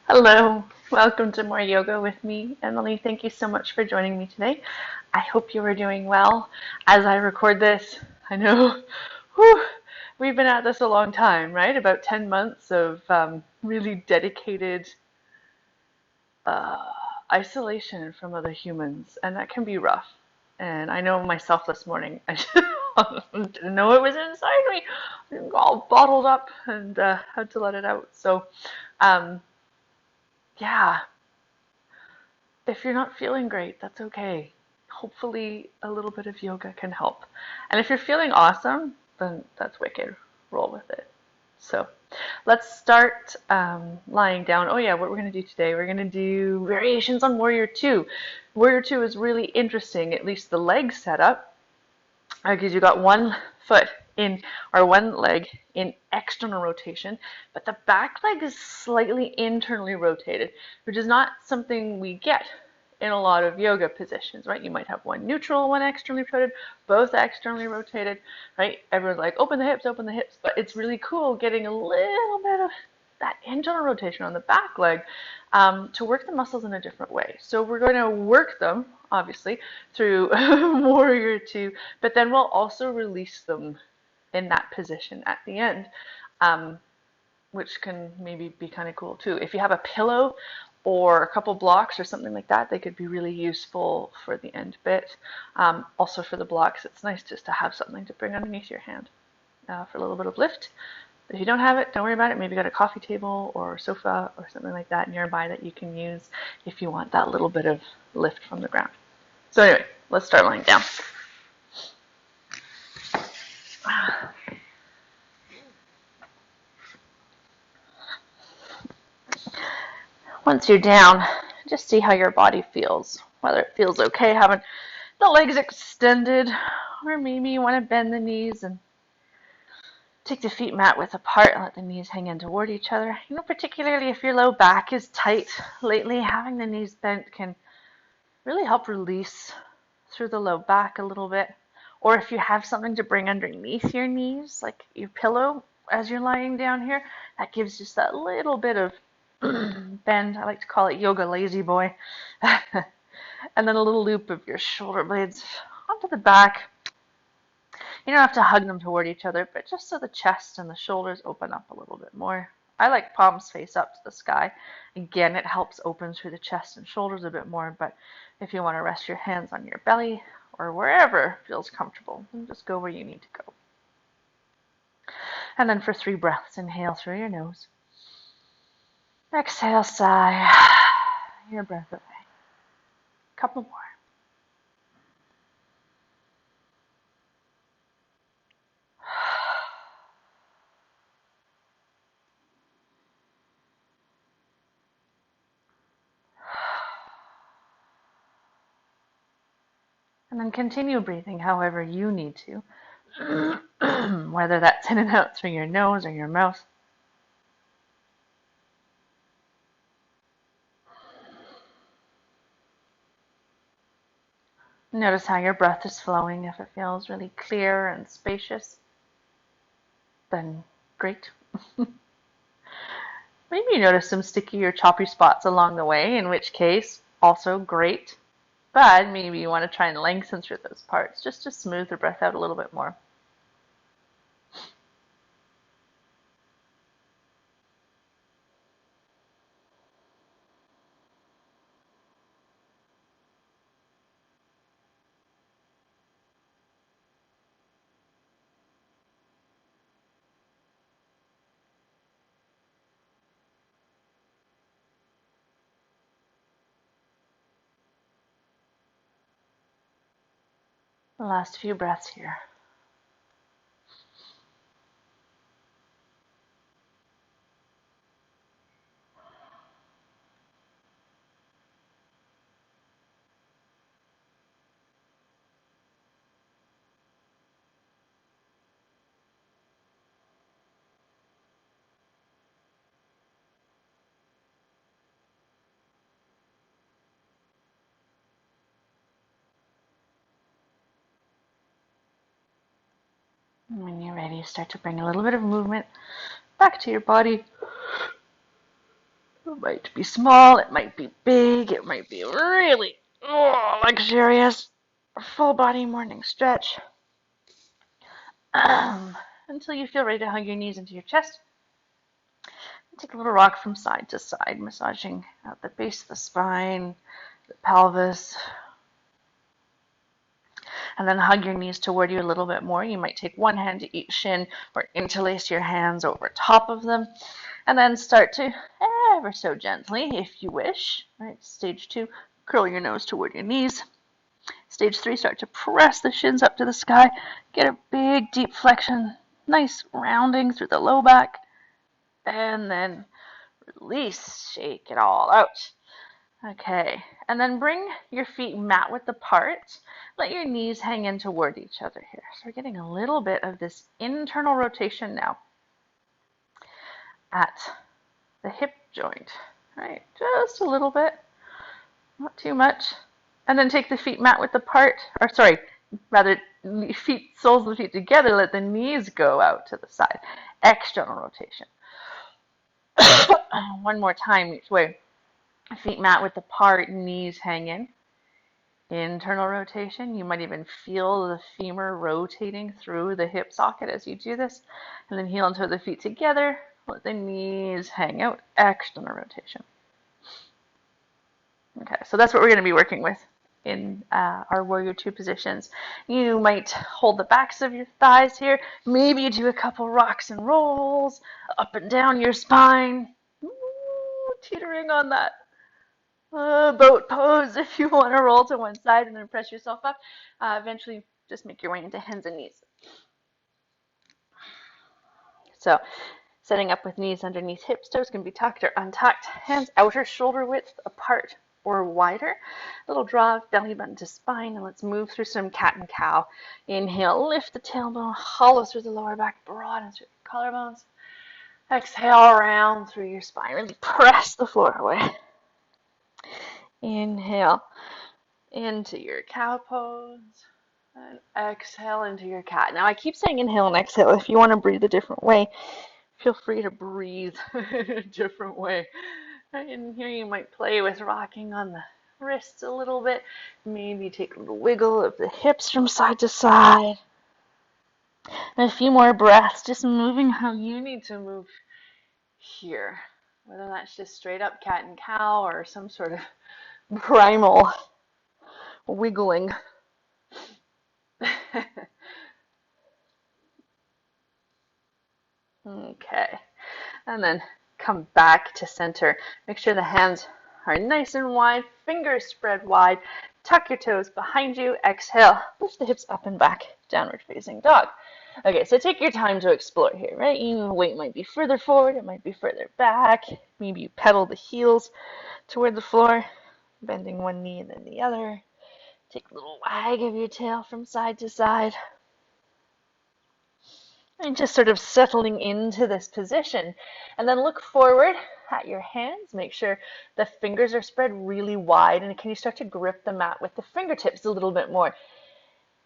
Hello, welcome to More Yoga with me, Emily. Thank you so much for joining me today. I hope you are doing well. As I record this, I know whew, we've been at this a long time, right? About 10 months of really dedicated uh, isolation from other humans, and that can be rough. And I know myself this morning, I didn't know it was inside me, all bottled up and had to let it out. So, um, yeah, if you're not feeling great, that's okay. Hopefully, a little bit of yoga can help. And if you're feeling awesome, then that's wicked. Roll with it. So, let's start lying down. Oh, yeah, what we're going to do today, we're going to do variations on Warrior Two. Warrior Two is really interesting, at least the leg setup, because you got one foot in, or one leg in external rotation, but the back leg is slightly internally rotated, which is not something we get in a lot of yoga positions, right? You might have one neutral, one externally rotated, both externally rotated, right? Everyone's like, open the hips, but it's really cool getting a little bit of that internal rotation on the back leg to work the muscles in a different way. So we're going to work them, obviously, through Warrior Two, but then we'll also release them in that position at the end, um, which can maybe be kind of cool too. If you have a pillow or a couple blocks or something like that, they could be really useful for the end bit. Also for the blocks, it's nice just to have something to bring underneath your hand for a little bit of lift. If you don't have it, don't worry about it. Maybe you got a coffee table or a sofa or something like that nearby that you can use if you want that little bit of lift from the ground. So anyway, let's start lying down. Once you're down, just see how your body feels. Whether it feels okay having the legs extended, or maybe you want to bend the knees and take the feet mat width apart and let the knees hang in toward each other. You know, particularly if your low back is tight lately, having the knees bent can really help release through the low back a little bit. Or if you have something to bring underneath your knees, like your pillow as you're lying down here, that gives just that little bit of bend. I like to call it yoga lazy boy. And then a little loop of your shoulder blades onto the back. You don't have to hug them toward each other, but just so the chest and the shoulders open up a little bit more. I like palms face up to the sky. Again, it helps open through the chest and shoulders a bit more, but if you want to rest your hands on your belly or wherever feels comfortable, just go where you need to go. And then for 3 breaths, inhale through your nose. Exhale, sigh your breath away. Couple more. And then continue breathing however you need to, whether that's in and out through your nose or your mouth. Notice how your breath is flowing. If it feels really clear and spacious, then great. Maybe you notice some sticky or choppy spots along the way, in which case, also great. But maybe you want to try and lengthen through those parts just to smooth the breath out a little bit more. The last few breaths here. And when you're ready, start to bring a little bit of movement back to your body. It might be small, it might be big, it might be really luxurious. Full body morning stretch. Until you feel ready to hug your knees into your chest. Take a little rock from side to side, massaging at the base of the spine, the pelvis. And then hug your knees toward you a little bit more. You might take one hand to each shin or interlace your hands over top of them. And then start to, ever so gently, if you wish, right? Stage 2, curl your nose toward your knees. Stage 3, start to press the shins up to the sky. Get a big, deep flexion, nice rounding through the low back. And then release, shake it all out. Okay, and then bring your feet mat width apart. Let your knees hang in toward each other here. So we're getting a little bit of this internal rotation now at the hip joint, right? Just a little bit, not too much. And then take the feet mat width apart, or sorry, rather feet, soles of the feet together, let the knees go out to the side. External rotation. One more time each way. Feet mat width apart, knees hang in. Internal rotation. You might even feel the femur rotating through the hip socket as you do this. And then heel and toe the feet together. Let the knees hang out. External rotation. Okay, so that's what we're going to be working with in our Warrior Two positions. You might hold the backs of your thighs here. Maybe do a couple rocks and rolls up and down your spine. Ooh, teetering on that boat pose if you want to roll to one side and then press yourself up. Eventually, just make your way into hands and knees. So, setting up with knees underneath hips, toes can be tucked or untucked. Hands outer shoulder width apart or wider. Little draw of belly button to spine, and let's move through some cat and cow. Inhale, lift the tailbone, hollow through the lower back, broaden through the collarbones. Exhale, round through your spine. Really press the floor away. Inhale into your cow pose, and exhale into your cat. Now I keep saying inhale and exhale. If you want to breathe a different way, feel free to breathe a different way. And here you might play with rocking on the wrists a little bit. Maybe take a little wiggle of the hips from side to side. And a few more breaths, just moving how you need to move here. Whether that's just straight up cat and cow or some sort of primal wiggling. Okay, and then come back to center. Make sure the hands are nice and wide, fingers spread wide. Tuck your toes behind you. Exhale, lift the hips up and back, downward facing dog. Okay, so take your time to explore here, right? Your weight might be further forward, it might be further back. Maybe you pedal the heels toward the floor, bending one knee and then the other. Take a little wag of your tail from side to side. And just sort of settling into this position. And then look forward at your hands. Make sure the fingers are spread really wide. And can you start to grip the mat with the fingertips a little bit more?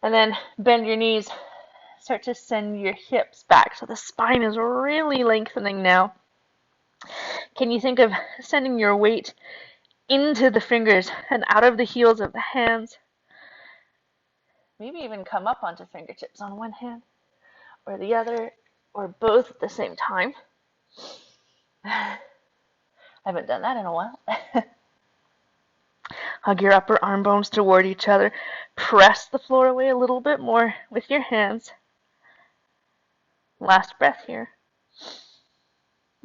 And then bend your knees. Start to send your hips back. So the spine is really lengthening now. Can you think of sending your weight into the fingers and out of the heels of the hands? Maybe even come up onto fingertips on one hand or the other, or both at the same time. I haven't done that in a while. Hug your upper arm bones toward each other. Press the floor away a little bit more with your hands. Last breath here.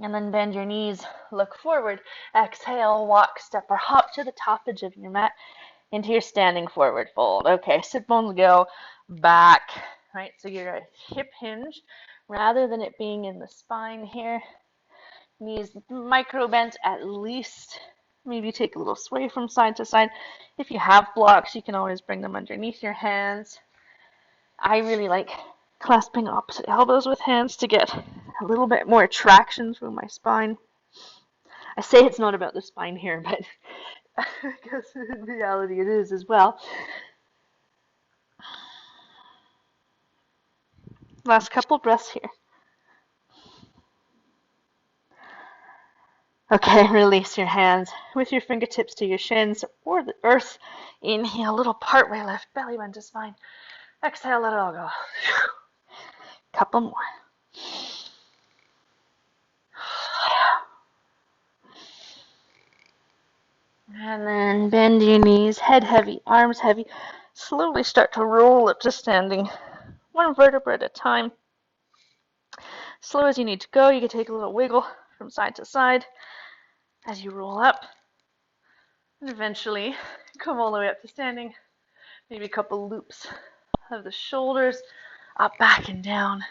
And then bend your knees, look forward. Exhale, walk, step, or hop to the top edge of your mat into your standing forward fold. Okay, sit bones go back. Right, so you're a hip hinge rather than it being in the spine here. Knees micro bent at least. Maybe take a little sway from side to side. If you have blocks, you can always bring them underneath your hands. I really like clasping opposite elbows with hands to get a little bit more traction through my spine. I say it's not about the spine here, but I guess in reality it is as well. Last couple breaths here. Okay, release your hands with your fingertips to your shins or the earth. Inhale, little partway lift, belly bend to spine. Exhale, let it all go. Couple more. And then bend your knees, head heavy, arms heavy. Slowly start to roll up to standing, one vertebra at a time. Slow as you need to go. You can take a little wiggle from side to side as you roll up. And eventually come all the way up to standing. Maybe a couple loops of the shoulders, up, back, and down.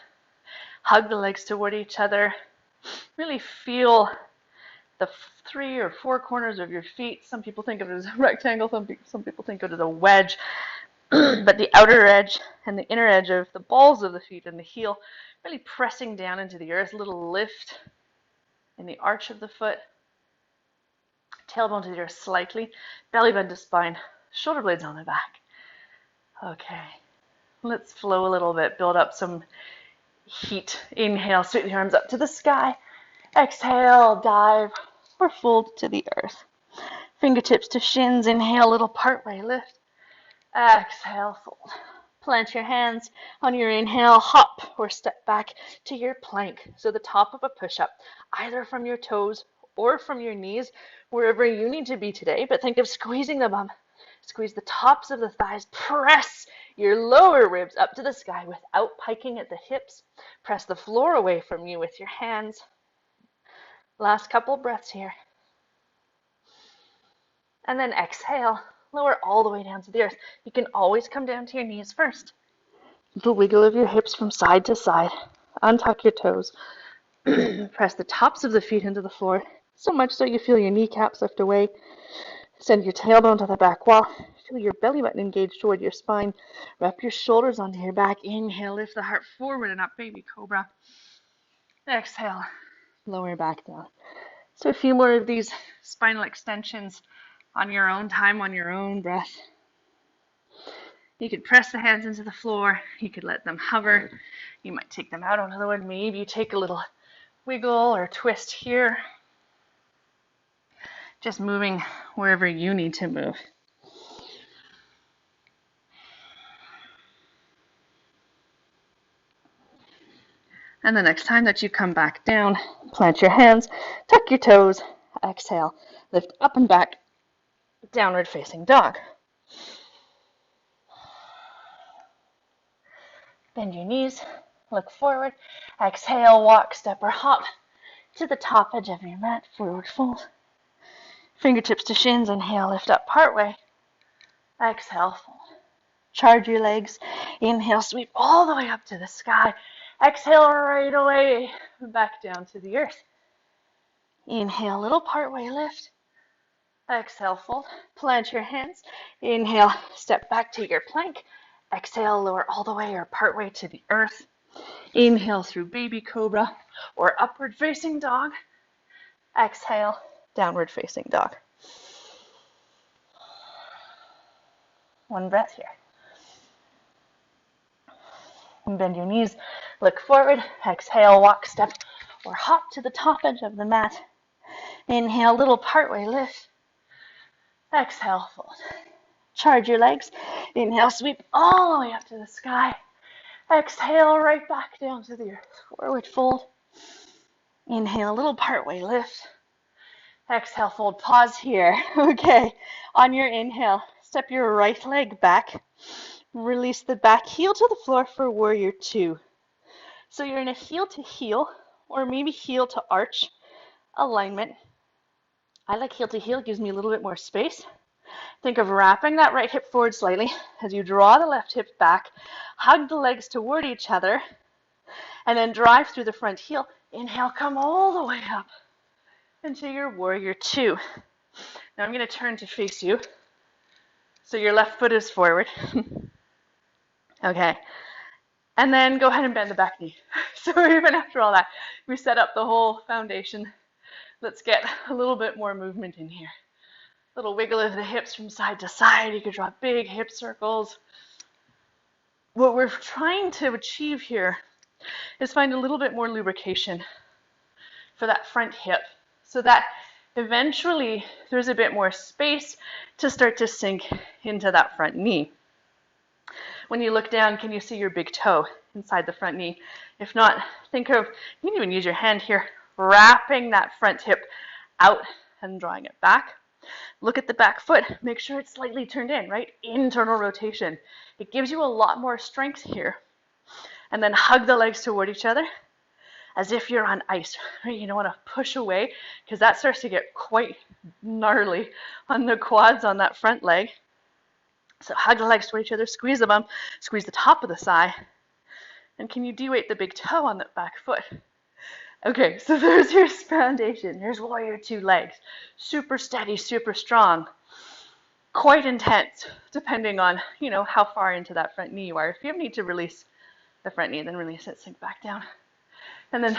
Hug the legs toward each other. Really feel the 3 or 4 corners of your feet. Some people think of it as a rectangle, some people think of it as a wedge. But the outer edge and the inner edge of the balls of the feet and the heel really pressing down into the earth. Little lift in the arch of the foot. Tailbone to the earth slightly. Belly bend to spine. Shoulder blades on the back. Okay. Let's flow a little bit. Build up some heat. Inhale, sweep the arms up to the sky. Exhale, dive or fold to the earth. Fingertips to shins. Inhale, little partway lift. Exhale, fold. Plant your hands on your inhale, hop or step back to your plank. So the top of a push-up, either from your toes or from your knees, wherever you need to be today. But think of squeezing the bum. Squeeze the tops of the thighs. Press your lower ribs up to the sky without piking at the hips. Press the floor away from you with your hands. Last couple breaths here. And then exhale. Lower all the way down to the earth. You can always come down to your knees first. The wiggle of your hips from side to side. Untuck your toes. Press the tops of the feet into the floor, so much so you feel your kneecaps lift away. Send your tailbone to the back wall. Feel your belly button engage toward your spine. Wrap your shoulders onto your back. Inhale, lift the heart forward and up, baby cobra. Exhale, lower back down. So a few more of these spinal extensions on your own time, on your own breath. You could press the hands into the floor. You could let them hover. You might take them out onto the wood. Maybe you take a little wiggle or twist here. Just moving wherever you need to move. And the next time that you come back down, plant your hands, tuck your toes, exhale, lift up and back, downward facing dog. Bend your knees, look forward, exhale, walk, step, or hop to the top edge of your mat, forward fold. Fingertips to shins, inhale, lift up partway, exhale, fold. Charge your legs, inhale, sweep all the way up to the sky, exhale right away, back down to the earth. Inhale, little partway lift, exhale, fold, plant your hands, inhale, step back to your plank, exhale, lower all the way or partway to the earth. Inhale through baby cobra or upward facing dog. Exhale, downward facing dog. One breath here. And bend your knees, look forward, exhale, walk, step, or hop to the top edge of the mat. Inhale, little partway lift. Exhale, fold. Charge your legs. Inhale, sweep all the way up to the sky. Exhale, right back down to the earth. Forward fold. Inhale, little partway lift. Exhale, fold. Pause here. Okay. On your inhale, step your right leg back. Release the back heel to the floor for warrior two. So you're in a heel to heel, or maybe heel to arch alignment. I like heel to heel. It gives me a little bit more space. Think of wrapping that right hip forward slightly as you draw the left hip back, hug the legs toward each other, and then drive through the front heel. Inhale, come all the way up into your warrior two. Now I'm going to turn to face you. So your left foot is forward. Okay. And then go ahead and bend the back knee. So even after all that, we set up the whole foundation. Let's get a little bit more movement in here. Little wiggle of the hips from side to side. You could draw big hip circles. What we're trying to achieve here is find a little bit more lubrication for that front hip so that Eventually, there's a bit more space to start to sink into that front knee. When you look down, can you see your big toe inside the front knee? If not, think of, you can even use your hand here, wrapping that front hip out and drawing it back. Look at the back foot, make sure it's slightly turned in, right? Internal rotation. It gives you a lot more strength here. And then hug the legs toward each other as if you're on ice, right? You don't want to push away because that starts to get quite gnarly on the quads on that front leg. So hug the legs toward each other, squeeze the bum, squeeze the top of the thigh. And can you de-weight the big toe on that back foot? Okay, so there's your foundation. Here's warrior two legs. Super steady, super strong. Quite intense, depending on, how far into that front knee you are. If you need to release the front knee, then release it, sink back down. And then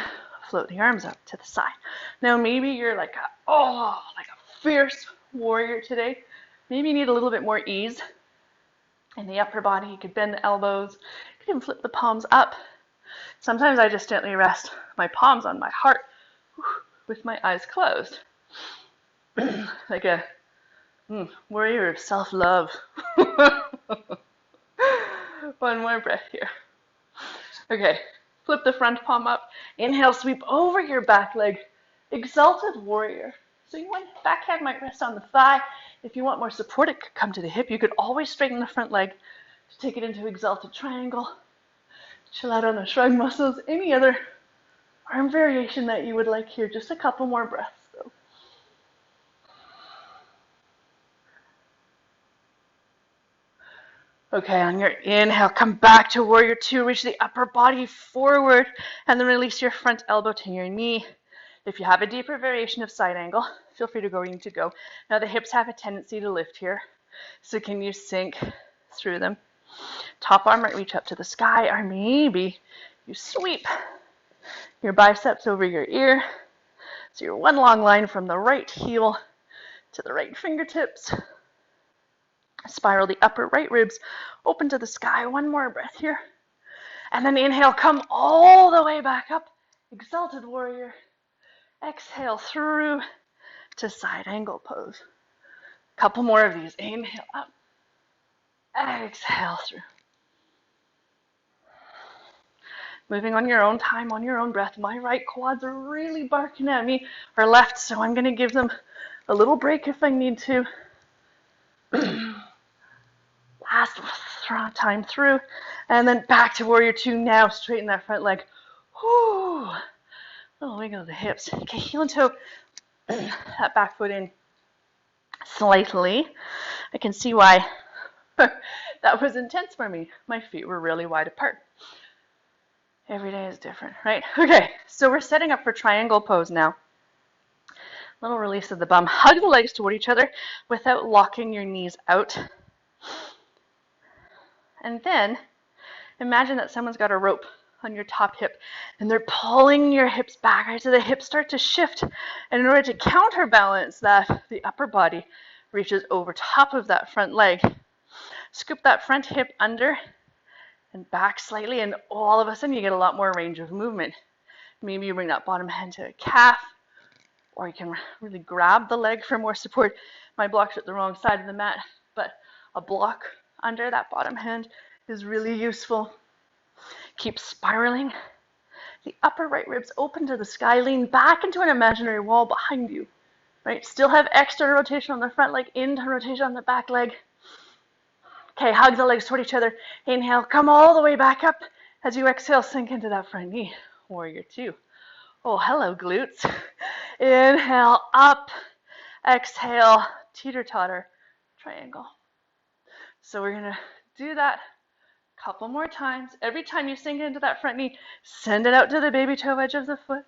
float the arms up to the side. Now maybe you're like a fierce warrior today. Maybe you need a little bit more ease in the upper body. You could bend the elbows. You could even flip the palms up. Sometimes I just gently rest my palms on my heart with my eyes closed. Like a warrior of self-love. One more breath here. Okay, flip the front palm up. Inhale, sweep over your back leg. Exalted warrior. So your backhand might rest on the thigh. If you want more support, it could come to the hip. You could always straighten the front leg to take it into exalted triangle. Chill out on the shrug muscles. Any other arm variation that you would like here. Just a couple more breaths though. Okay, on your inhale, come back to warrior two. Reach the upper body forward and then release your front elbow to your knee. If you have a deeper variation of side angle, feel free to go where you need to go. Now the hips have a tendency to lift here. So can you sink through them? Top arm might reach up to the sky, or maybe you sweep your biceps over your ear. So you're one long line from the right heel to the right fingertips. Spiral the upper right ribs open to the sky. One more breath here. And then inhale, come all the way back up. Exalted warrior. Exhale through to side angle pose. Couple more of these. Inhale up. Exhale through. Moving on your own time, on your own breath. My right quads are really barking at me, or left, so I'm going to give them a little break if I need to. Last time through, and then back to warrior two. Now straighten that front leg. Whoo! Little wiggle of the hips. Okay, heel and toe. That back foot in slightly. I can see why that was intense for me. My feet were really wide apart. Every day is different, right? Okay, so we're setting up for triangle pose now. Little release of the bum. Hug the legs toward each other without locking your knees out. And then imagine that someone's got a rope on your top hip and they're pulling your hips back, right? So the hips start to shift. And in order to counterbalance that, the upper body reaches over top of that front leg. Scoop that front hip under and back slightly, and all of a sudden you get a lot more range of movement. Maybe you bring that bottom hand to a calf, or you can really grab the leg for more support. My block's at the wrong side of the mat, but a block under that bottom hand is really useful. Keep spiraling. The upper right ribs open to the sky. Lean back into an imaginary wall behind you. Right? Still have external rotation on the front leg, internal rotation on the back leg. Okay, hug the legs toward each other. Inhale, come all the way back up. As you exhale, sink into that front knee. Warrior two. Oh, hello, glutes. Inhale, up. Exhale, teeter-totter, triangle. So we're going to do that a couple more times. Every time you sink into that front knee, send it out to the baby toe edge of the foot.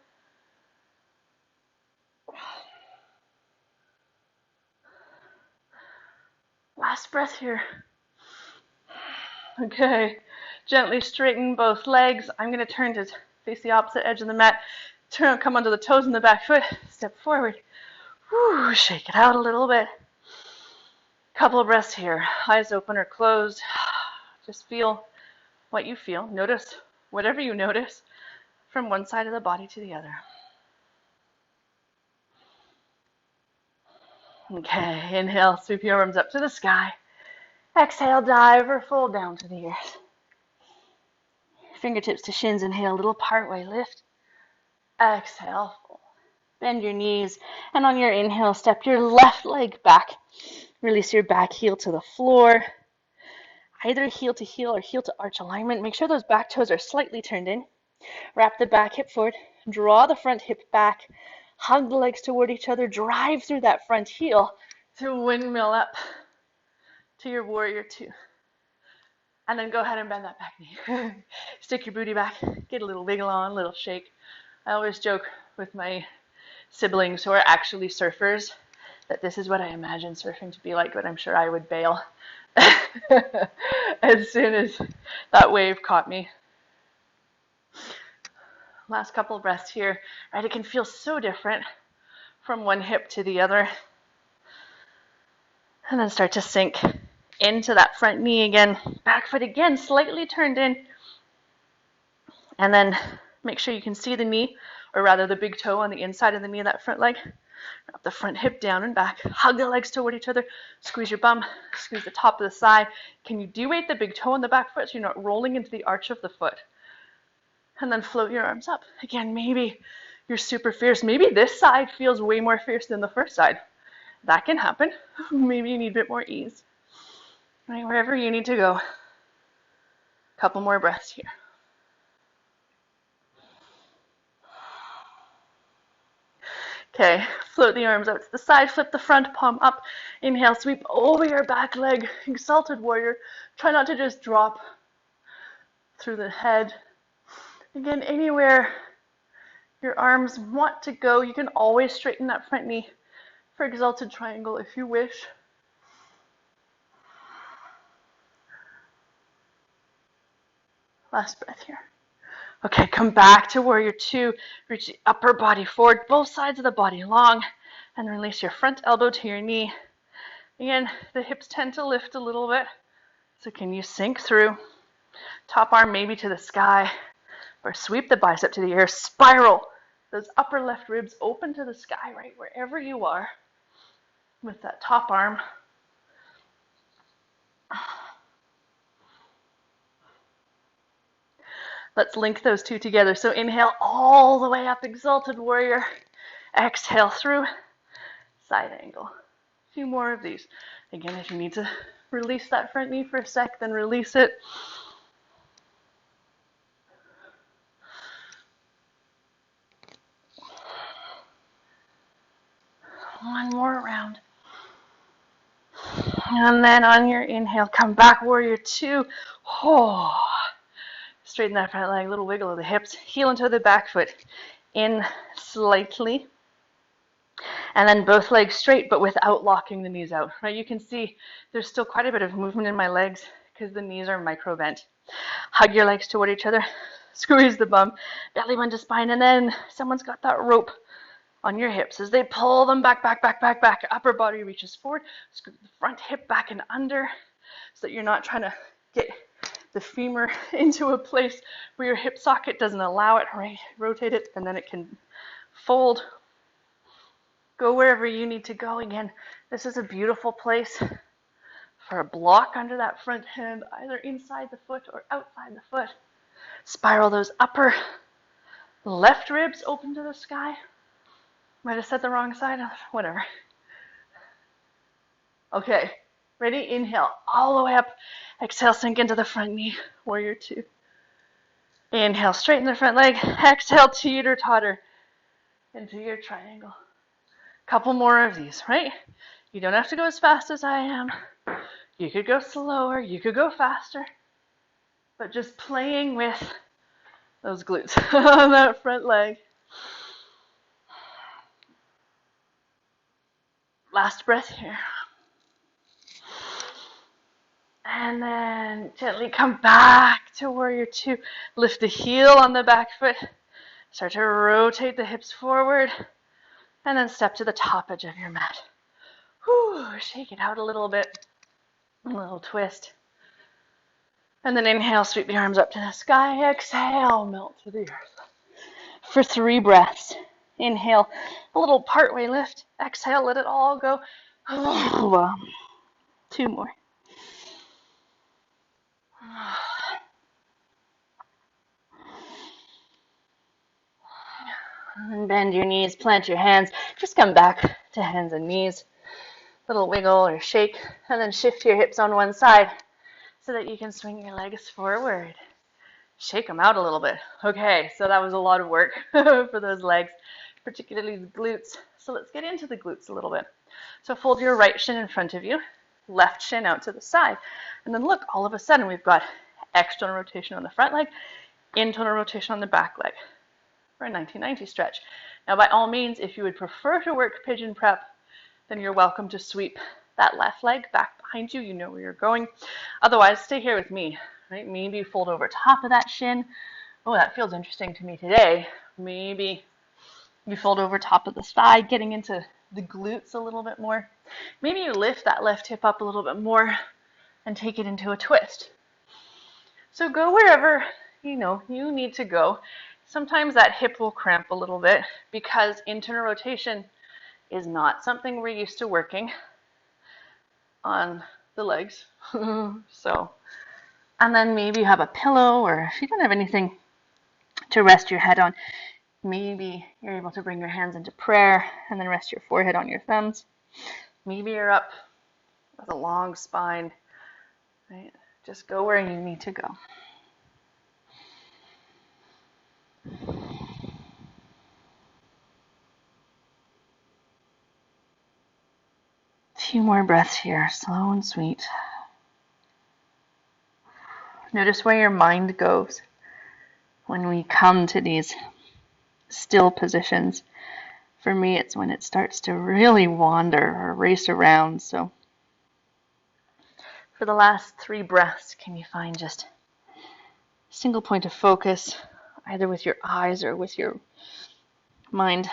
Last breath here. Okay, gently straighten both legs. I'm going to turn to face the opposite edge of the mat. Turn, come onto the toes in the back foot. Step forward. Whew, shake it out a little bit. Couple of breaths here. Eyes open or closed. Just feel what you feel. Notice whatever you notice from one side of the body to the other. Okay, inhale, sweep your arms up to the sky. Exhale, dive or fold down to the earth. Fingertips to shins, inhale, little partway lift. Exhale, fold. Bend your knees, and on your inhale, step your left leg back. Release your back heel to the floor. Either heel to heel or heel to arch alignment. Make sure those back toes are slightly turned in. Wrap the back hip forward. Draw the front hip back. Hug the legs toward each other. Drive through that front heel to windmill up to your warrior two. And then go ahead and bend that back knee. Stick your booty back. Get a little wiggle on, a little shake. I always joke with my siblings who are actually surfers that this is what I imagine surfing to be like, but I'm sure I would bail as soon as that wave caught me. Last couple of breaths here, right? It can feel so different from one hip to the other. And then start to sink into that front knee again. Back foot again, slightly turned in. And then make sure you can see the knee, or rather the big toe on the inside of the knee of that front leg. Wrap the front hip down and back. Hug the legs toward each other. Squeeze your bum. Squeeze the top of the thigh. Can you de-weight the big toe on the back foot so you're not rolling into the arch of the foot? And then float your arms up. Again, maybe you're super fierce. Maybe this side feels way more fierce than the first side. That can happen. Maybe you need a bit more ease. Right, wherever you need to go. Couple more breaths here. Okay, float the arms out to the side, flip the front palm up. Inhale, sweep over your back leg, exalted warrior. Try not to just drop through the head. Again, anywhere your arms want to go, you can always straighten that front knee for exalted triangle if you wish. Last breath here. Okay, come back to warrior two. Reach the upper body forward, both sides of the body long, and release your front elbow to your knee. Again, the hips tend to lift a little bit, so can you sink through? Top arm maybe to the sky, or sweep the bicep to the air. Spiral those upper left ribs open to the sky, right wherever you are, with that top arm. Let's link those two together. So inhale all the way up, exalted warrior. Exhale through, side angle. A few more of these. Again, if you need to release that front knee for a sec, then release it. One more round. And then on your inhale, come back, warrior two. Oh. Straighten that front leg, little wiggle of the hips. Heel into the back foot. In slightly. And then both legs straight, but without locking the knees out. Right? You can see there's still quite a bit of movement in my legs because the knees are micro bent. Hug your legs toward each other. Squeeze the bum. Belly button to spine. And then someone's got that rope on your hips as they pull them back, back, back, back, back. Upper body reaches forward. Scoop the front hip back and under so that you're not trying to get the femur into a place where your hip socket doesn't allow it, right? Rotate it and then it can fold. Go wherever you need to go. Again, this is a beautiful place for a block under that front hand, either inside the foot or outside the foot. Spiral those upper left ribs open to the sky. Might have said the wrong side, whatever. Okay, ready? Inhale all the way up. Exhale, sink into the front knee, warrior two. Inhale, straighten the front leg. Exhale, teeter-totter into your triangle. Couple more of these, right? You don't have to go as fast as I am. You could go slower, you could go faster. But just playing with those glutes on that front leg. Last breath here. And then gently come back to warrior two. Lift the heel on the back foot. Start to rotate the hips forward. And then step to the top edge of your mat. Whew, shake it out a little bit. A little twist. And then inhale, sweep the arms up to the sky. Exhale, melt to the earth. For 3 breaths. Inhale, a little partway lift. Exhale, let it all go. Oh, two more. And bend your knees, plant your hands. Just come back to hands and knees. Little wiggle or shake, and then shift your hips on one side so that you can swing your legs forward. Shake them out a little bit. Okay, so that was a lot of work for those legs, particularly the glutes. So let's get into the glutes a little bit. So fold your right shin in front of you, left shin out to the side. And then look, all of a sudden we've got external rotation on the front leg, internal rotation on the back leg for a 1990 stretch. Now, by all means, if you would prefer to work pigeon prep, then you're welcome to sweep that left leg back behind you. You know where you're going. Otherwise, stay here with me. Right? Maybe fold over top of that shin. Oh, that feels interesting to me today. Maybe you fold over top of the thigh, getting into the glutes a little bit more. Maybe you lift that left hip up a little bit more and take it into a twist. So go wherever you need to go. Sometimes that hip will cramp a little bit because internal rotation is not something we're used to working on the legs. So, and then maybe you have a pillow, or if you don't have anything to rest your head on, maybe you're able to bring your hands into prayer and then rest your forehead on your thumbs. Maybe you're up with a long spine, right? Just go where you need to go. A few more breaths here, slow and sweet. Notice where your mind goes when we come to these still positions. For me, it's when it starts to really wander or race around. So for the last 3 breaths, can you find just a single point of focus, either with your eyes or with your mind?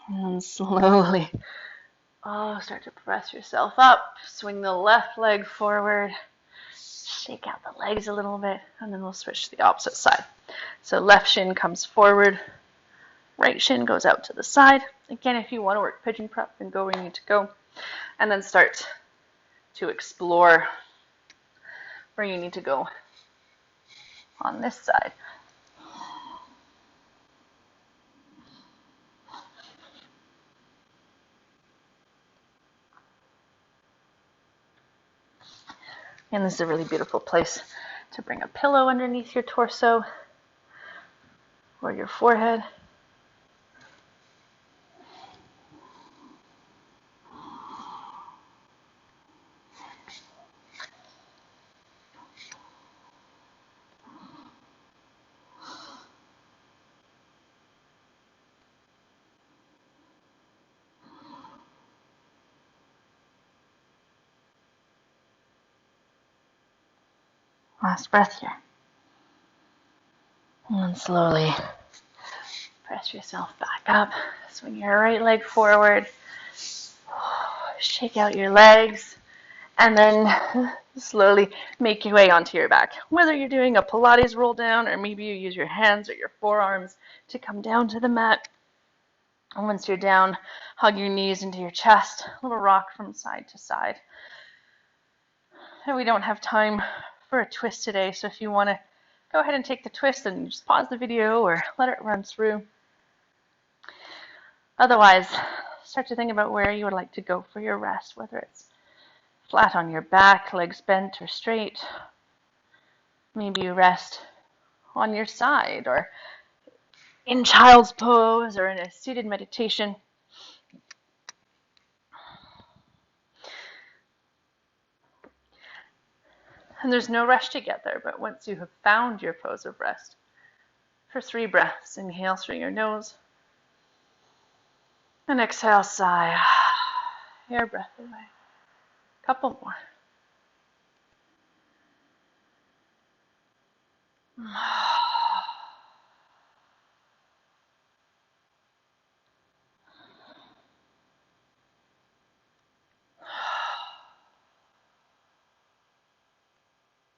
And slowly, start to press yourself up. Swing the left leg forward. Shake out the legs a little bit, and then we'll switch to the opposite side. So left shin comes forward, right shin goes out to the side. Again, if you want to work pigeon prep, then go where you need to go. And then start to explore where you need to go on this side. And this is a really beautiful place to bring a pillow underneath your torso or your forehead. Last breath here. And then slowly press yourself back up. Swing your right leg forward. Shake out your legs. And then slowly make your way onto your back. Whether you're doing a Pilates roll down or maybe you use your hands or your forearms to come down to the mat. And once you're down, hug your knees into your chest. A little rock from side to side. And we don't have time for a twist today, so if you want to go ahead and take the twist and just pause the video or let it run through. Otherwise, start to think about where you would like to go for your rest, whether it's flat on your back, legs bent or straight. Maybe you rest on your side or in child's pose or in a seated meditation. And there's no rush to get there, but once you have found your pose of rest, for 3 breaths, inhale through your nose and exhale, sigh. Air breath away. Couple more.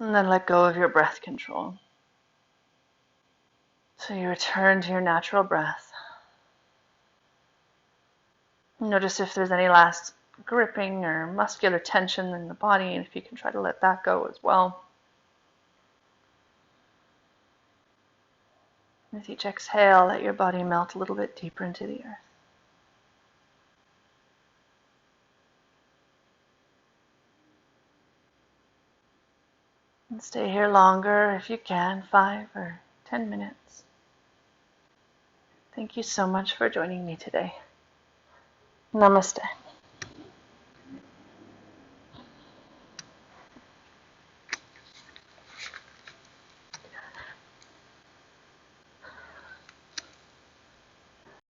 And then let go of your breath control. So you return to your natural breath. Notice if there's any last gripping or muscular tension in the body, and if you can try to let that go as well. With each exhale, let your body melt a little bit deeper into the earth. And stay here longer if you can, 5 or 10 minutes. Thank you so much for joining me today. Namaste.